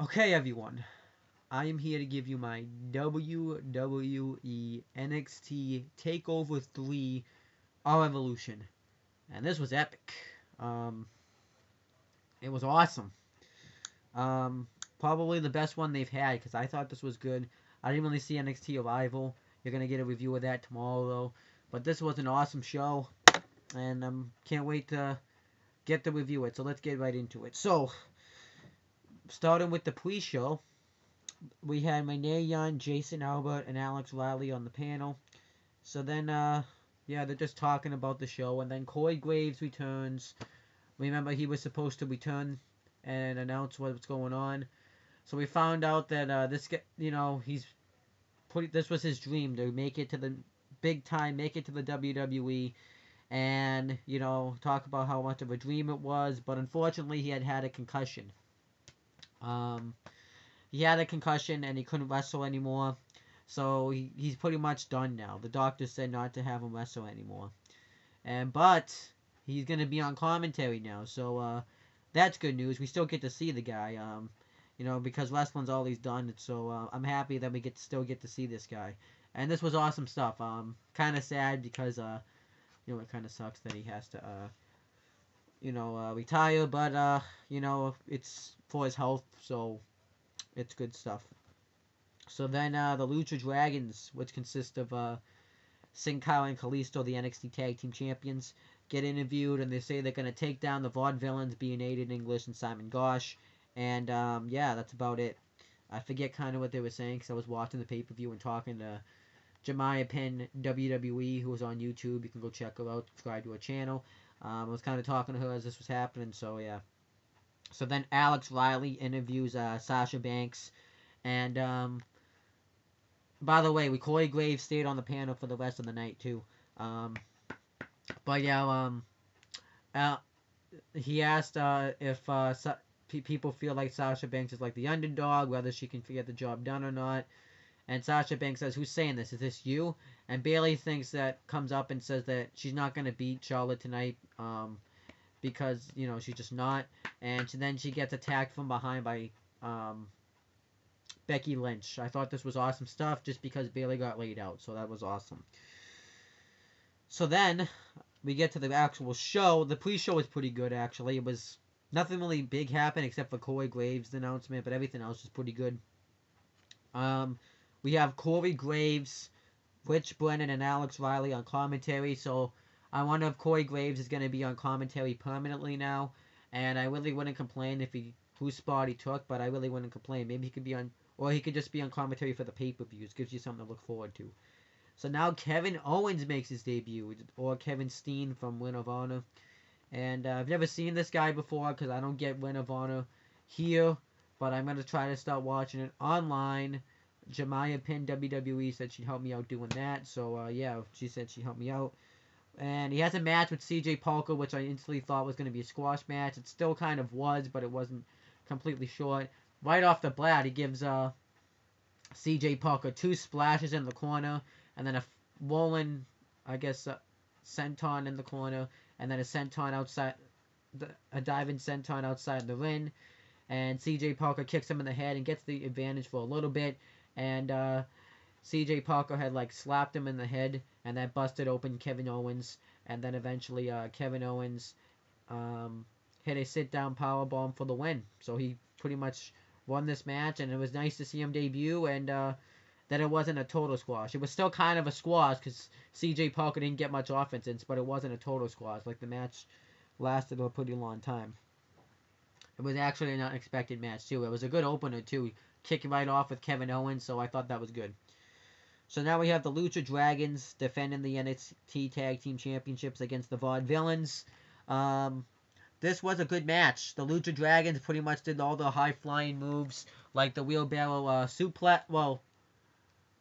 Okay, everyone. I am here to give you my WWE NXT Takeover 3 Our Evolution. And this was epic. Um, it was awesome. Um, Probably the best one they've had because I thought this was good. I didn't really see NXT Arrival. You're going to get a review of that tomorrow, though. But this was an awesome show. And can't wait to get to review it. So let's get right into it. So, starting with the pre-show, we had Renee Young, Jason Albert, and Alex Riley on the panel. So then, yeah, they're just talking about the show, and then Corey Graves returns. Remember, he was supposed to return and announce what's going on. So we found out that this guy, this was his dream to make it to the big time, make it to the WWE, and talk about how much of a dream it was. But unfortunately, he had a concussion. Um, he had a concussion and he couldn't wrestle anymore. So he's pretty much done now. The doctor said not to have him wrestle anymore. But he's gonna be on commentary now, so that's good news. We still get to see the guy, because wrestling's all he's done. So I'm happy that we still get to see this guy. And this was awesome stuff. Kind of sad because it kind of sucks that he has to retire, but it's for his health, so it's good stuff. So then the Lucha Dragons, which consist of Sin Cara and Kalisto, the NXT Tag Team Champions, get interviewed, and they say they're going to take down the Vaudevillains, being Aiden English and Simon Gosh. And yeah, that's about it. I forget kind of what they were saying because I was watching the pay-per-view and talking to Jemiah Penn, WWE, who was on YouTube. You can go check her out, subscribe to her channel. I was kind of talking to her as this was happening, so yeah. So then Alex Riley interviews Sasha Banks, and by the way, Corey Graves stayed on the panel for the rest of the night too. Um, but yeah, he asked if people feel like Sasha Banks is like the underdog, whether she can get the job done or not. And Sasha Banks says, "Who's saying this? Is this you?" And Bayley comes up and says that she's not going to beat Charlotte tonight because she's just not. And then she gets attacked from behind by Becky Lynch. I thought this was awesome stuff just because Bayley got laid out, so that was awesome. So then we get to the actual show. The pre-show was pretty good, actually. It was nothing really big happened except for Corey Graves' announcement, but everything else was pretty good. We have Corey Graves, Rich Brennan, and Alex Riley on commentary. So I wonder if Corey Graves is going to be on commentary permanently now. And I really wouldn't complain whose spot he took, but I really wouldn't complain. Maybe he could be on, or he could just be on commentary for the pay-per-views. Gives you something to look forward to. So now Kevin Owens makes his debut, or Kevin Steen from Ring of Honor. And I've never seen this guy before because I don't get Ring of Honor here, but I'm going to try to start watching it online. Jemiah Penn WWE said she'd help me out doing that, so yeah, she said she'd help me out. And he has a match with CJ Parker, which I instantly thought was going to be a squash match. It still kind of was, but it wasn't completely short. Right off the bat, he gives CJ Parker 2 splashes in the corner, and then a rolling, I guess, senton in the corner, and then a senton outside, a diving senton outside the ring. And CJ Parker kicks him in the head and gets the advantage for a little bit. And CJ Parker had slapped him in the head, and that busted open Kevin Owens. And then eventually Kevin Owens hit a sit-down powerbomb for the win. So he pretty much won this match, and it was nice to see him debut, and that it wasn't a total squash. It was still kind of a squash because CJ Parker didn't get much offense in, but it wasn't a total squash. The match lasted a pretty long time. It was actually an unexpected match, too. It was a good opener, too. Kicking right off with Kevin Owens, so I thought that was good. So now we have the Lucha Dragons defending the NXT Tag Team Championships against the Vaudevillains. This was a good match. The Lucha Dragons pretty much did all the high-flying moves, like the wheelbarrow suplex. Well,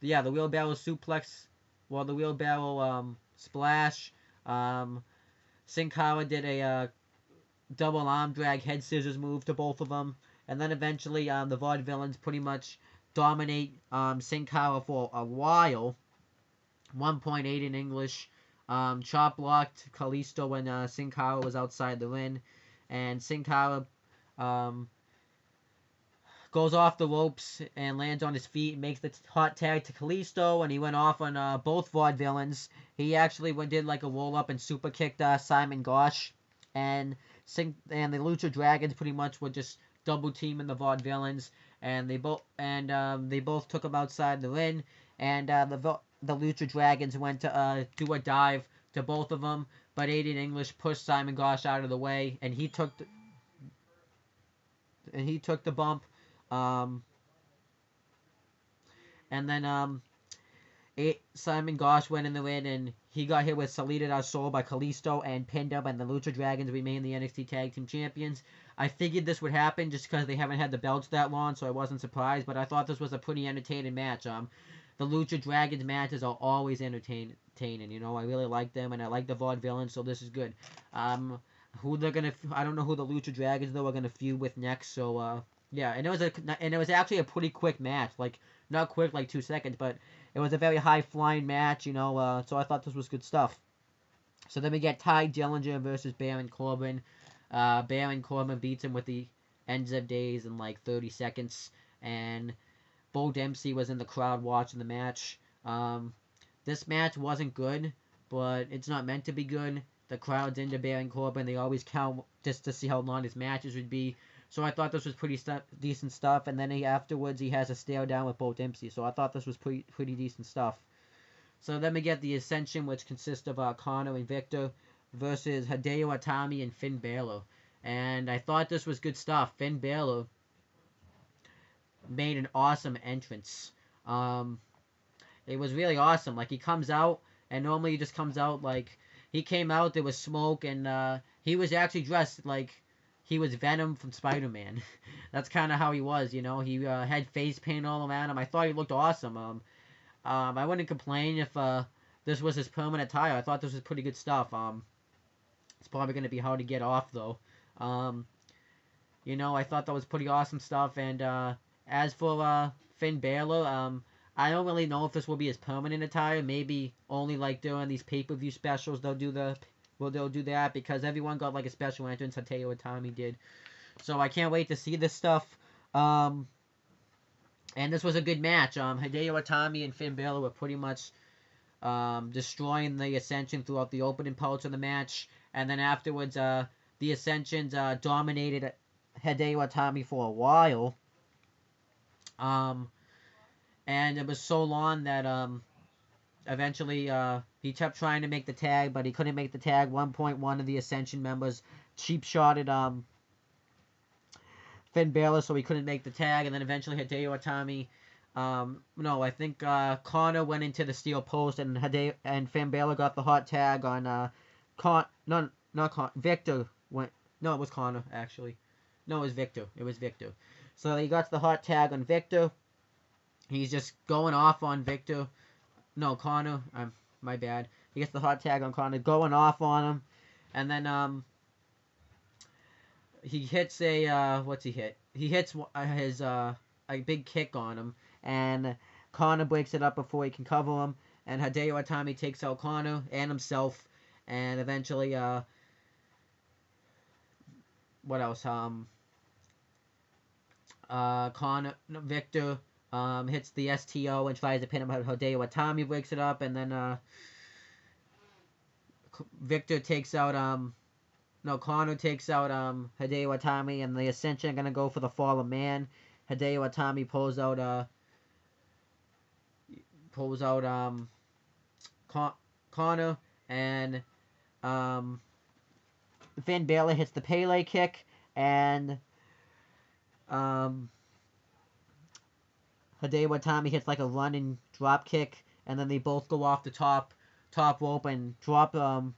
yeah, the wheelbarrow suplex. Well, the wheelbarrow splash. Sin Cara did a double arm drag head scissors move to both of them. And then eventually the Vaudevillains pretty much dominate Sin Cara for a while. 1.8 in English. Chop blocked Kalisto when Sin Cara was outside the ring. And Sin Cara goes off the ropes and lands on his feet and makes the hot tag to Kalisto, and he went off on both Vaudevillains. He actually did like a roll up and super kicked Simon Gosh, and the Lucha Dragons pretty much were just double teaming the Vaudevillains, and they both took him outside the ring, and the Lucha Dragons went to do a dive to both of them, but Aiden English pushed Simon Gosh out of the way, and he took the bump. Um, and then Simon Gosh went in the ring, and he got hit with Salida del Sol by Kalisto and pinned him, and the Lucha Dragons remain the NXT Tag Team Champions. I figured this would happen just because they haven't had the belts that long, so I wasn't surprised, but I thought this was a pretty entertaining match. The Lucha Dragons matches are always entertaining, you know. I really like them, and I like the Vaudevillains, so this is good. I don't know who the Lucha Dragons though are gonna feud with next, so yeah, and it was actually a pretty quick match, like not quick like 2 seconds, but it was a very high flying match, you know. So I thought this was good stuff. So then we get Ty Dillinger versus Baron Corbin. Baron Corbin beats him with the ends of days in like 30 seconds, and Bo Dempsey was in the crowd watching the match. This match wasn't good, but it's not meant to be good. The crowd's into Baron Corbin. They always count just to see how long his matches would be. So I thought this was pretty decent stuff. And then afterwards he has a stare down with Bo Dempsey. So I thought this was pretty decent stuff. So then we get the Ascension, which consists of Connor and Victor versus Hideo Itami and Finn Balor. And I thought this was good stuff. Finn Balor made an awesome entrance. It was really awesome. Like, he comes out, and normally he just comes out like, he came out, there was smoke, and he was actually dressed like he was Venom from Spider-Man. That's kind of how he was, you know. He had face paint all around him. I thought he looked awesome. I wouldn't complain if this was his permanent attire. I thought this was pretty good stuff. It's probably going to be hard to get off, though. You know, I thought that was pretty awesome stuff, and as for Finn Balor, I don't really know if this will be his permanent attire. Maybe only like during these pay-per-view specials they'll do that, because everyone got like a special entrance. Hideo Itami did, so I can't wait to see this stuff. And this was a good match. Hideo Itami and Finn Balor were pretty much destroying the Ascension throughout the opening parts of the match, and then afterwards, the Ascensions dominated Hideo Itami for a while. And it was so long that eventually he kept trying to make the tag, but he couldn't make the tag. 1.1 of the Ascension members cheap shotted Finn Balor, so he couldn't make the tag, and then eventually Hideo Itami. No, I think Connor went into the steel post, and Finn Balor got the hot tag on Victor went. No, it was Connor actually. No, it was Victor. It was Victor. So he got the hot tag on Victor. He's just going off on Victor. No, Connor. My bad. He gets the hot tag on Connor, going off on him, and then he hits a what's he hit? He hits his a big kick on him, and Connor breaks it up before he can cover him, and Hideo Itami takes out Connor and himself, and eventually what else? Victor hits the STO and tries to pin him. Hideo Itami breaks it up, and then Victor takes out Connor takes out Hideo Itami, and the Ascension are gonna go for the Fall of Man. Hideo Itami pulls out Connor, and Finn Balor hits the Pele kick, and Hideo Itami hits like a running drop kick, and then they both go off the top rope and drop and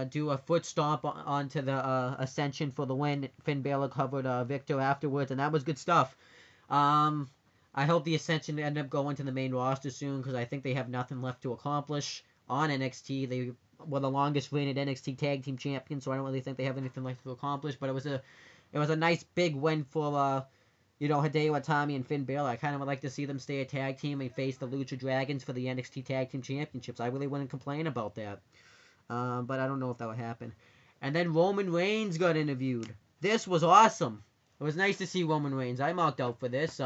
do a foot stomp onto the Ascension for the win. Finn Balor covered Victor afterwards, and that was good stuff. I hope the Ascension end up going to the main roster soon, because I think they have nothing left to accomplish on NXT. They were the longest reigning NXT Tag Team Champions, so I don't really think they have anything left to accomplish. But it was a nice big win for Hideo Itami and Finn Balor. I kind of would like to see them stay a tag team and face the Lucha Dragons for the NXT Tag Team Championships. I really wouldn't complain about that. But I don't know if that would happen. And then Roman Reigns got interviewed. This was awesome. it was nice to see Roman Reigns. I marked out for this.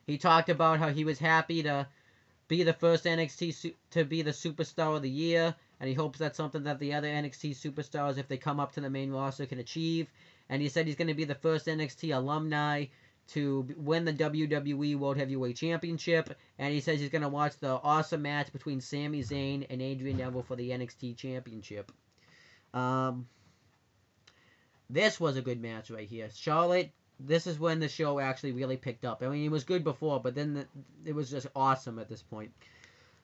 He talked about how he was happy to be the first NXT to be the superstar of the year, and he hopes that's something that the other NXT superstars, if they come up to the main roster, can achieve. And he said he's going to be the first NXT alumni to win the WWE World Heavyweight Championship, and he says he's going to watch the awesome match between Sami Zayn and Adrian Neville for the NXT Championship. This was a good match right here. Charlotte, this is when the show actually really picked up. I mean, it was good before, but then it was just awesome at this point.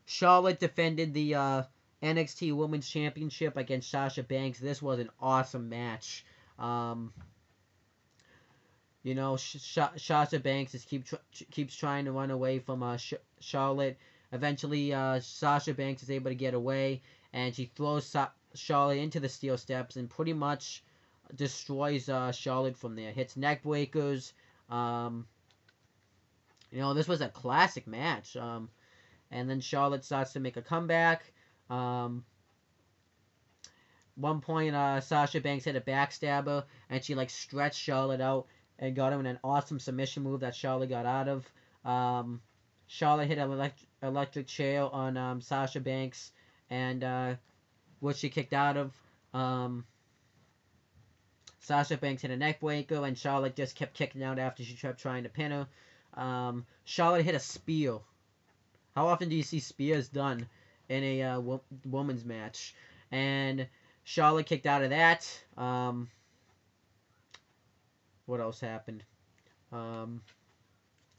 Charlotte defended the NXT Women's Championship against Sasha Banks. This was an awesome match. You know, Sasha Banks just keeps trying to run away from Charlotte. Eventually, Sasha Banks is able to get away, and she throws Charlotte into the steel steps and pretty much destroys Charlotte from there. Hits neck breakers. You know, this was a classic match. And then Charlotte starts to make a comeback. One point, Sasha Banks hit a backstabber, and she like stretched Charlotte out and got him in an awesome submission move that Charlotte got out of. Charlotte hit an electric chair on Sasha Banks, and which she kicked out of. Sasha Banks hit a neck breaker, and Charlotte just kept kicking out after she kept trying to pin her. Charlotte hit a spear. How often do you see spears done in a women's match? And Charlotte kicked out of that. What else happened? Because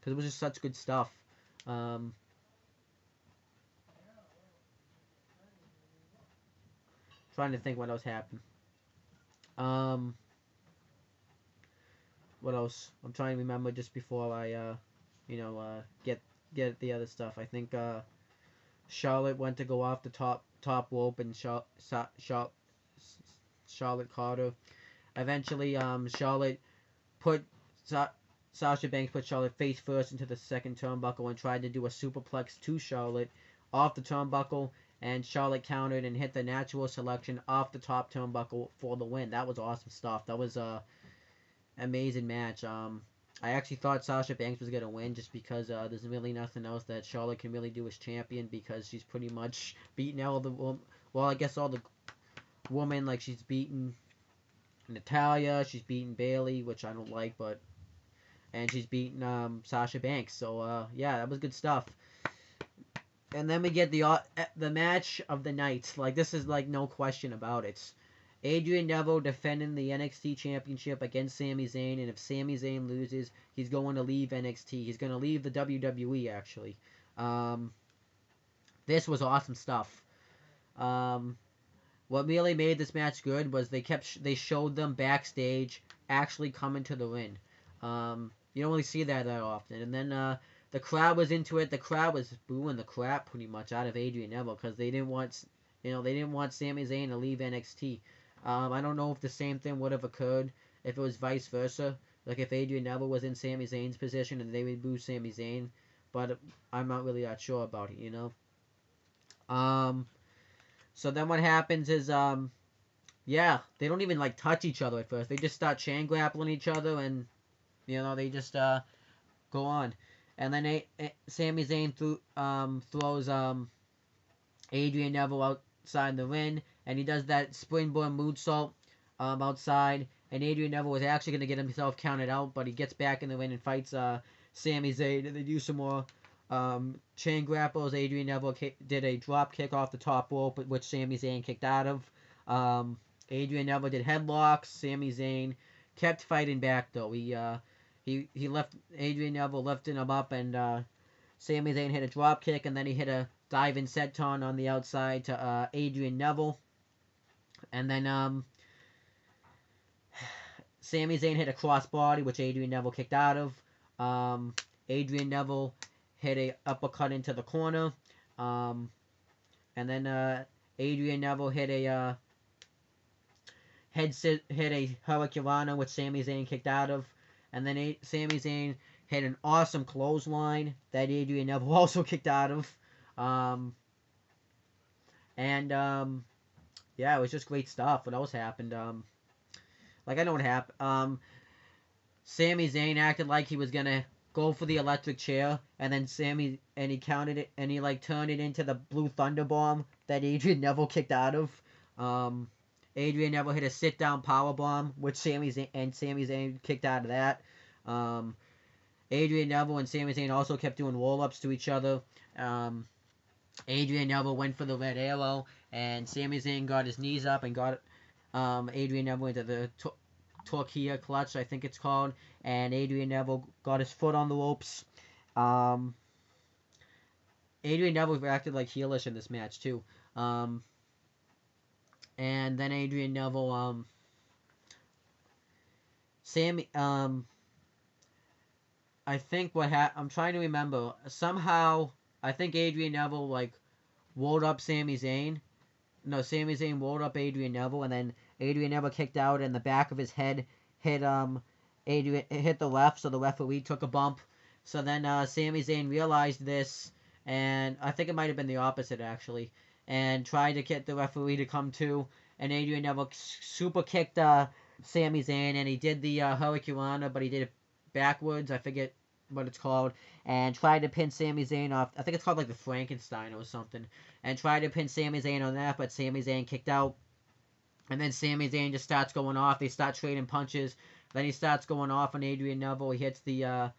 it was just such good stuff. Trying to think what else happened. What else? I'm trying to remember just before I, get the other stuff. I think Charlotte went to go off the top rope, and Charlotte caught her. Eventually, Charlotte put Sasha Banks put Charlotte face first into the second turnbuckle and tried to do a superplex to Charlotte off the turnbuckle, and Charlotte countered and hit the natural selection off the top turnbuckle for the win. That was awesome stuff. That was a amazing match. I actually thought Sasha Banks was gonna win just because there's really nothing else that Charlotte can really do as champion, because she's pretty much beaten all the I guess all the women. Like, she's beaten Natalya, she's beaten Bayley, which I don't like, and she's beaten Sasha Banks. So yeah, that was good stuff. And then we get the match of the night. Like, this is like no question about it. Adrian Neville defending the NXT Championship against Sami Zayn, and if Sami Zayn loses, he's going to leave NXT. He's going to leave the WWE, actually. This was awesome stuff. What really made this match good was they showed them backstage actually coming to the ring. You don't really see that often. And then the crowd was into it. The crowd was booing the crap pretty much out of Adrian Neville because they didn't want Sami Zayn to leave NXT. I don't know if the same thing would have occurred if it was vice versa. Like, if Adrian Neville was in Sami Zayn's position and they would boo Sami Zayn. But I'm not really that sure about it, you know? So then what happens is, yeah, they don't even, like, touch each other at first. They just start chain grappling each other, and, you know, they just go on. And then Sami Zayn throws Adrian Neville outside the ring, and he does that springboard moonsault outside, and Adrian Neville was actually going to get himself counted out, but he gets back in the ring and fights Sami Zayn, and they do some more chain grapples. Adrian Neville did a drop kick off the top rope, which Sami Zayn kicked out of. Adrian Neville did headlocks. Sami Zayn kept fighting back, though. He left Adrian Neville, lifting him up, and Sami Zayn hit a drop kick, and then he hit a diving senton on the outside to Adrian Neville. And then Sami Zayn hit a crossbody, which Adrian Neville kicked out of. Adrian Neville hit a uppercut into the corner. And then Adrian Neville hit a hit a Hurricanrana, which Sami Zayn kicked out of. And then Sami Zayn hit an awesome clothesline that Adrian Neville also kicked out of. Yeah, it was just great stuff. What else happened? Like, I know what happened. Sami Zayn acted like he was gonna go for the electric chair, and then he counted it, and he like turned it into the blue thunder bomb that Adrian Neville kicked out of. Um, Adrian Neville hit a sit down power bomb, which Sami Zayn kicked out of that. Um, Adrian Neville and Sami Zayn also kept doing roll ups to each other. Um, Adrian Neville went for the red arrow, and Sami Zayn got his knees up and got Adrian Neville into the Torquilla clutch, I think it's called, and Adrian Neville got his foot on the ropes. Um, Adrian Neville acted like heelish in this match too. And then Adrian Neville, Sammy, I think I'm trying to remember. Somehow, I think Adrian Neville like rolled up Sami Zayn. No, Sami Zayn rolled up Adrian Neville, and then Adrian Neville kicked out, and the back of his head hit hit the left, so the referee took a bump. So then Sami Zayn realized this, and I think it might have been the opposite actually, and tried to get the referee to come to, and Adrian Neville super kicked Sami Zayn, and he did the Hurricanrana, but he did it backwards. I forget what it's called, and tried to pin Sami Zayn off. I think it's called like the Frankenstein or something, and tried to pin Sami Zayn on that, but Sami Zayn kicked out. And then Sami Zayn just starts going off. They start trading punches. Then he starts going off on Adrian Neville. He hits the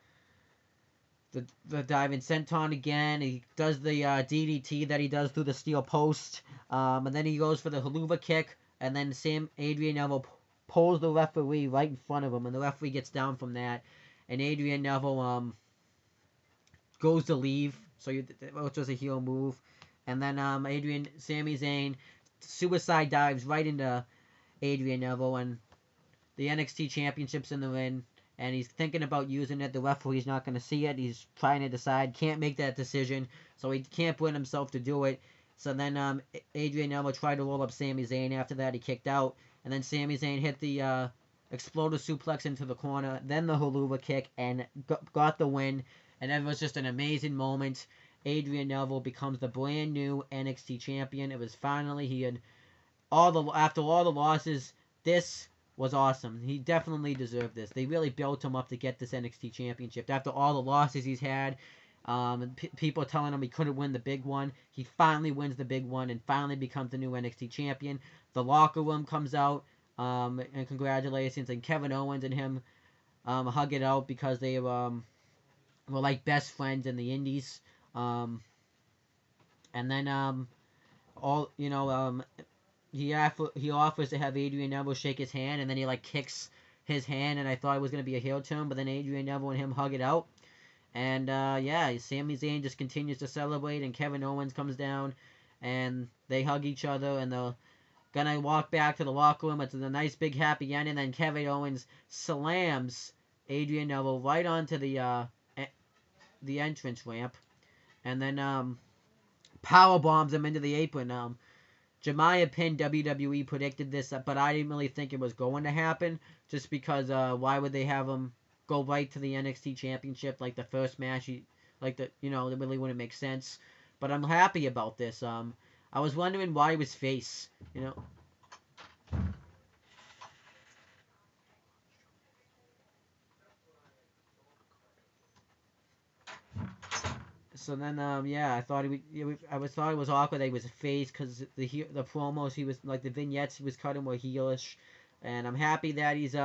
diving senton again. He does the DDT that he does through the steel post. And then he goes for the haluva kick. And then Adrian Neville pulls the referee right in front of him. And the referee gets down from that. And Adrian Neville goes to leave. Which was a heel move. And then Sami Zayn suicide dives right into Adrian Neville, and the NXT Championship's in the ring, and he's thinking about using it. The referee's not going to see it. He's trying to decide, can't make that decision, so he can't bring himself to do it. So then Adrian Neville tried to roll up Sami Zayn. After that, he kicked out, and then Sami Zayn hit the exploder suplex into the corner, then the haluva kick, and got the win. And it was just an amazing moment. Adrian Neville becomes the brand new NXT champion. It was finally, he had after all the losses, this was awesome. He definitely deserved this. They really built him up to get this NXT championship. After all the losses he's had, people telling him he couldn't win the big one, he finally wins the big one and finally becomes the new NXT champion. The locker room comes out, and congratulations, and Kevin Owens and him hug it out because they were like best friends in the Indies. And then he offers to have Adrian Neville shake his hand, and then he like kicks his hand, and I thought it was gonna be a heel turn, but then Adrian Neville and him hug it out, and Sami Zayn just continues to celebrate, and Kevin Owens comes down, and they hug each other, and they're gonna walk back to the locker room. It's a nice big happy end, and then Kevin Owens slams Adrian Neville right onto the entrance ramp. And then power bombs him into the apron. Jemiah Pin WWE predicted this, but I didn't really think it was going to happen, just because why would they have him go right to the NXT Championship like the first match? It really wouldn't make sense. But I'm happy about this. I was wondering why he was face. So then, I thought thought it was awkward that he was a face because the promos he was like the vignettes he was cutting were heelish, and I'm happy that he's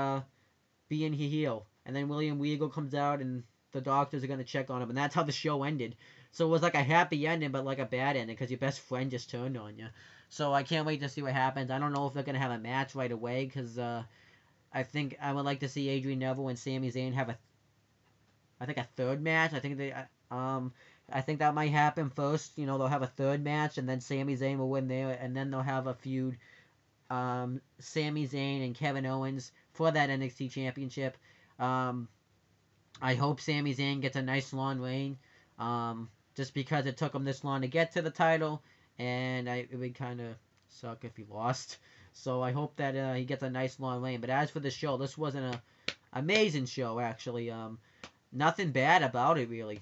being heel. And then William Regal comes out, and the doctors are gonna check on him, and that's how the show ended. So it was like a happy ending, but like a bad ending because your best friend just turned on you. So I can't wait to see what happens. I don't know if they're gonna have a match right away because I think I would like to see Adrian Neville and Sami Zayn have a third match. I think that might happen first. They'll have a third match, and then Sami Zayn will win there, and then they'll have a feud, Sami Zayn and Kevin Owens for that NXT Championship. I hope Sami Zayn gets a nice long reign, just because it took him this long to get to the title, and it would kind of suck if he lost. So I hope that he gets a nice long reign. But as for the show, this wasn't an amazing show, actually. Nothing bad about it, really.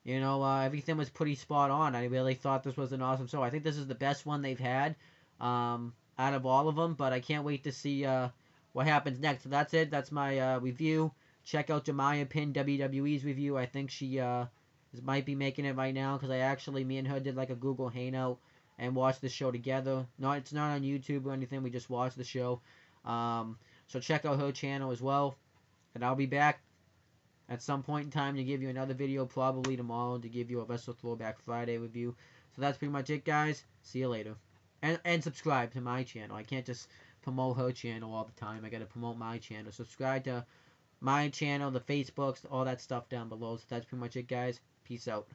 Everything was pretty spot on. I really thought this was an awesome show. I think this is the best one they've had out of all of them, but I can't wait to see what happens next. So that's it. That's my review. Check out Jemiah Pin WWE's review. I think she might be making it right now, because me and her did like a Google Hangout and watched the show together. No, it's not on YouTube or anything. We just watched the show. So check out her channel as well. And I'll be back at some point in time to give you another video, probably tomorrow, to give you a Wrestle Throwback Friday review. So that's pretty much it, guys. See you later. And subscribe to my channel. I can't just promote her channel all the time. I gotta promote my channel. Subscribe to my channel, the Facebooks, all that stuff down below. So that's pretty much it, guys. Peace out.